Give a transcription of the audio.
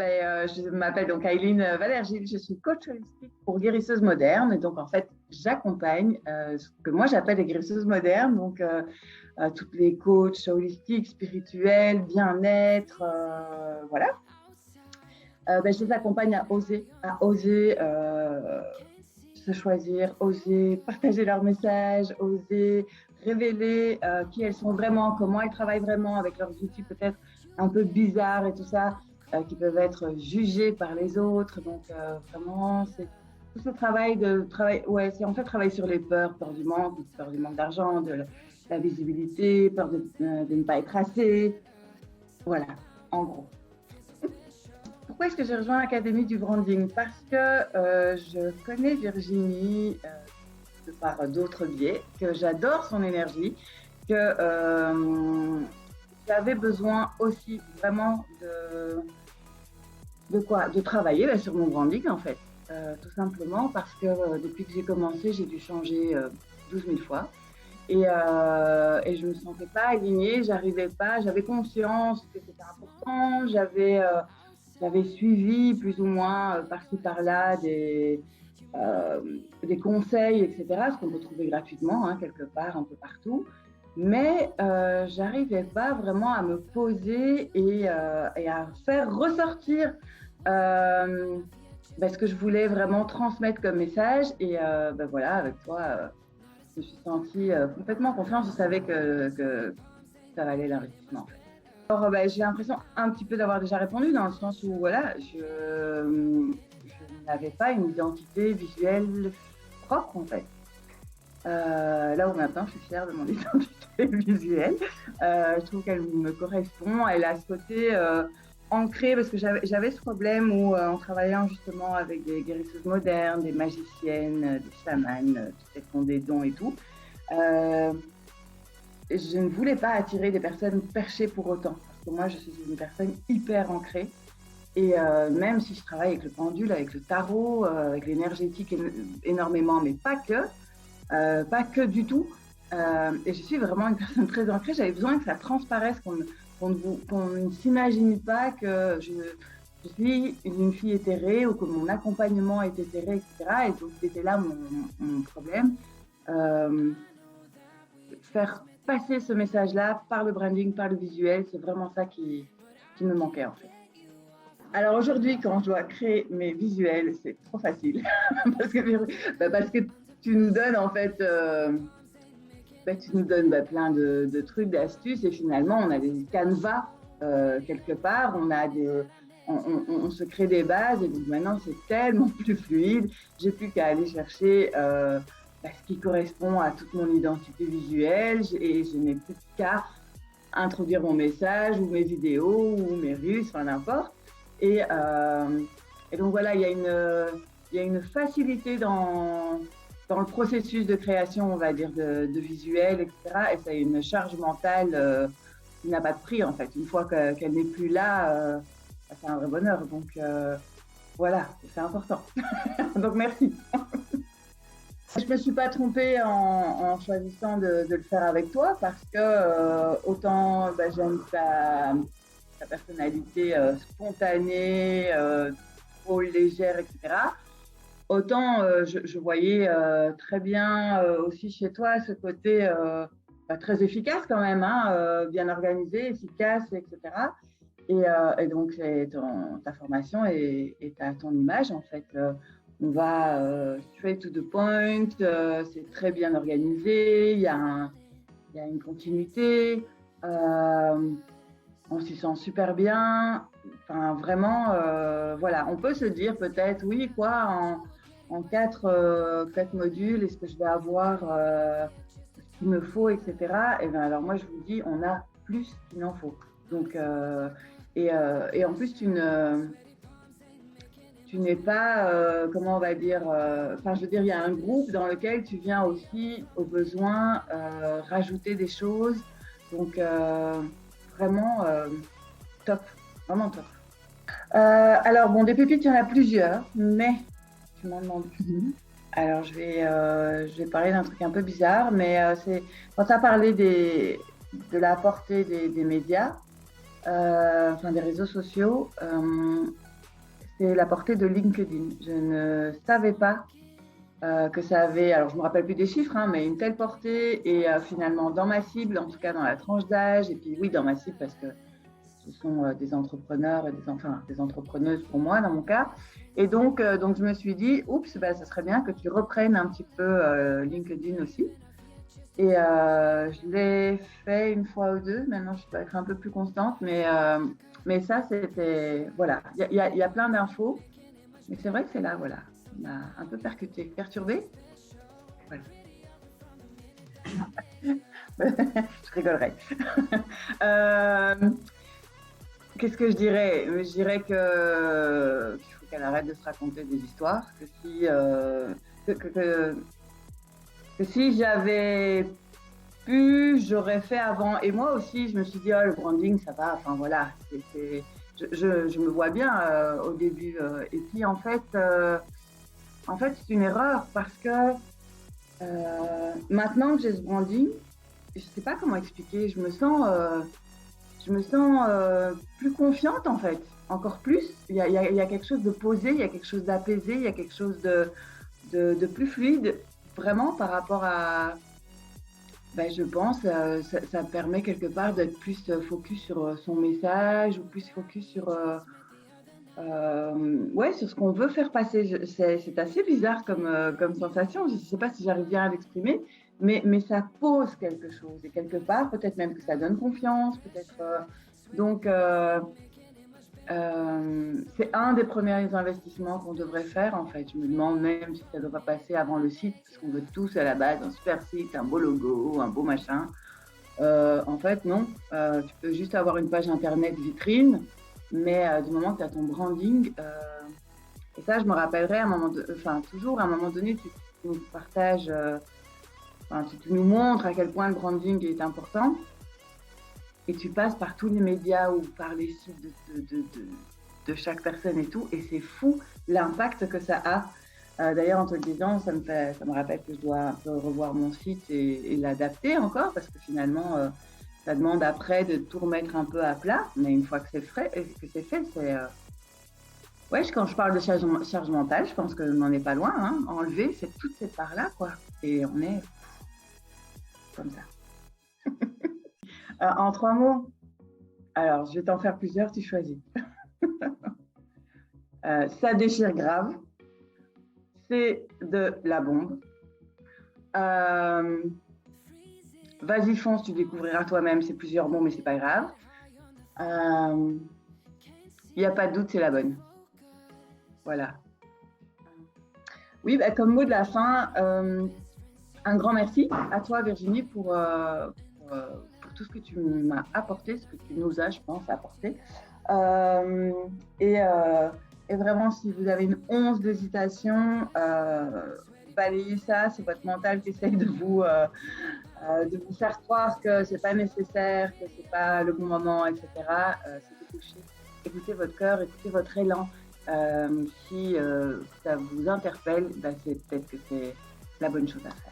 Je m'appelle donc Aileen Valergil, je suis coach holistique pour guérisseuses modernes. Et donc, en fait, j'accompagne ce que moi j'appelle les guérisseuses modernes, donc toutes les coachs holistiques, spirituels, bien-être, voilà. Je les accompagne à oser se choisir, oser partager leur message, oser révéler qui elles sont vraiment, comment elles travaillent vraiment avec leurs outils peut-être un peu bizarres et tout ça, qui peuvent être jugés par les autres. Donc vraiment, c'est tout ce travail, ouais, c'est en fait travailler sur les peur du manque d'argent, de la visibilité, peur de ne pas être assez. Voilà, en gros. Pourquoi est-ce que j'ai rejoint l'Académie du Branding? Parce que je connais Virginie de par d'autres biais, que j'adore son énergie, que j'avais besoin aussi vraiment de travailler sur mon branding en fait. Tout simplement parce que depuis que j'ai commencé, j'ai dû changer 12 000 fois. Et je ne me sentais pas alignée, j'arrivais pas, j'avais conscience que c'était important, j'avais suivi plus ou moins par-ci par-là des conseils, etc., ce qu'on peut trouver gratuitement, hein, quelque part, un peu partout. Mais j'arrivais pas vraiment à me poser et à faire ressortir ce que je voulais vraiment transmettre comme message. Et voilà, avec toi, je me suis sentie complètement confiante. Je savais que ça valait l'investissement. Alors, j'ai l'impression un petit peu d'avoir déjà répondu dans le sens où voilà, je n'avais pas une identité visuelle propre en fait. Là où maintenant je suis fière de mon identité visuelle. Je trouve qu'elle me correspond. Elle a ce côté ancré parce que j'avais ce problème où en travaillant justement avec des guérisseuses modernes, des magiciennes, des chamanes, toutes celles qui ont des dons et tout. Je ne voulais pas attirer des personnes perchées pour autant. Parce que moi, je suis une personne hyper ancrée. Et même si je travaille avec le pendule, avec le tarot, avec l'énergétique énormément, mais pas que du tout. Et je suis vraiment une personne très ancrée. J'avais besoin que ça transparaisse, qu'on ne s'imagine pas que je suis une fille éthérée ou que mon accompagnement est éthéré, etc. Et donc, c'était là mon problème. Faire passer ce message-là par le branding, par le visuel, c'est vraiment ça qui me manquait en fait. Alors aujourd'hui, quand je dois créer mes visuels, c'est trop facile parce que tu nous donnes en fait, tu nous donnes plein de trucs, d'astuces et finalement on a des canevas quelque part, on se crée des bases et donc maintenant c'est tellement plus fluide. J'ai plus qu'à aller chercher ce qui correspond à toute mon identité visuelle et je n'ai plus qu'à introduire mon message ou mes vidéos ou mes reels, enfin n'importe. Et donc voilà, il y a une facilité dans le processus de création, on va dire, de visuels, etc. Et ça a une charge mentale qui n'a pas de prix en fait. Une fois qu'elle n'est plus là, c'est un vrai bonheur. Donc voilà, c'est important. Donc merci. Je ne me suis pas trompée en choisissant de le faire avec toi parce que autant j'aime ta personnalité spontanée, drôle, légère, etc. Autant je voyais très bien aussi chez toi ce côté très efficace quand même, hein, bien organisé, efficace, etc. Et donc ta formation et ton image en fait. On va straight to the point, c'est très bien organisé, il y a une continuité, on s'y sent super bien. Enfin, vraiment, voilà, on peut se dire peut-être, oui, en quatre modules, est-ce que je vais avoir ce qu'il me faut, etc. Et bien, alors moi, je vous dis, on a plus qu'il en faut. Donc, et en plus, tu n'es pas, comment on va dire, je veux dire, il y a un groupe dans lequel tu viens aussi, au besoin, rajouter des choses. Donc, vraiment top, vraiment top. Alors, bon, des pépites, il y en a plusieurs, mais tu m'en demandes une. Alors, je vais parler d'un truc un peu bizarre, mais c'est quand tu as parlé de la portée des médias, des réseaux sociaux, c'est la portée de LinkedIn. Je ne savais pas que ça avait, alors je ne me rappelle plus des chiffres, hein, mais une telle portée et finalement dans ma cible, en tout cas dans la tranche d'âge, et puis oui, dans ma cible parce que ce sont des entrepreneurs et des entrepreneuses pour moi dans mon cas. Et donc je me suis dit, oups, bah, ça serait bien que tu reprennes un petit peu LinkedIn aussi. Et je l'ai fait une fois ou deux. Maintenant, je dois être un peu plus constante. Mais ça, c'était. Voilà. Il y a plein d'infos. Mais c'est vrai que c'est là, voilà. On m'a un peu perturbé. Voilà. Je rigolerai. euh, Qu'est-ce que je dirais? Je dirais qu'il faut qu'elle arrête de se raconter des histoires. Que, que, que, que si j'avais j'aurais fait avant. Et moi aussi, je me suis dit, oh, le branding, ça va. Enfin, voilà. Je me vois bien au début. Et puis, en fait, c'est une erreur parce que maintenant que j'ai ce branding, je ne sais pas comment expliquer. Je me sens plus confiante, en fait. Encore plus. Il y a quelque chose de posé, il y a quelque chose d'apaisé, il y a quelque chose de plus fluide, vraiment, par rapport à ben, je pense ça permet quelque part d'être plus focus sur son message ou plus focus sur, ouais, sur ce qu'on veut faire passer. C'est assez bizarre comme sensation. Je ne sais pas si j'arrive bien à l'exprimer, mais ça pose quelque chose. Et quelque part, peut-être même que ça donne confiance. Peut-être, donc, c'est un des premiers investissements qu'on devrait faire en fait. Je me demande même si ça ne doit pas passer avant le site, parce qu'on veut tous à la base un super site, un beau logo, un beau machin. En fait, non. Tu peux juste avoir une page internet vitrine, mais du moment que tu as ton branding, et ça je me rappellerai à un moment, toujours à un moment donné, tu nous partages, tu nous montres à quel point le branding est important. Et tu passes par tous les médias ou par les sites de chaque personne et tout, et c'est fou l'impact que ça a. D'ailleurs, en te le disant, ça me rappelle que je dois un peu revoir mon site et l'adapter encore, parce que finalement, ça demande après de tout remettre un peu à plat, mais une fois que c'est fait, c'est... Ouais, quand je parle de charge mentale, je pense qu'on n'en est pas loin, hein. Enlever, c'est toute cette part-là, quoi. Et on est comme ça. En 3 mots, alors je vais t'en faire plusieurs, tu choisis. Ça déchire grave, c'est de la bombe. Vas-y, fonce, tu découvriras toi-même, c'est plusieurs mots, mais c'est pas grave. Il n'y a pas de doute, c'est la bonne. Voilà. Oui, bah, comme mot de la fin, un grand merci à toi, Virginie, pour tout ce que tu m'as apporté, ce que tu nous as, je pense, apporté. Et vraiment, si vous avez une once d'hésitation, balayez ça, c'est votre mental qui essaye de vous faire croire que c'est pas nécessaire, que c'est pas le bon moment, etc. Écoutez votre cœur, écoutez votre élan. Si ça vous interpelle, bah, c'est peut-être que c'est la bonne chose à faire.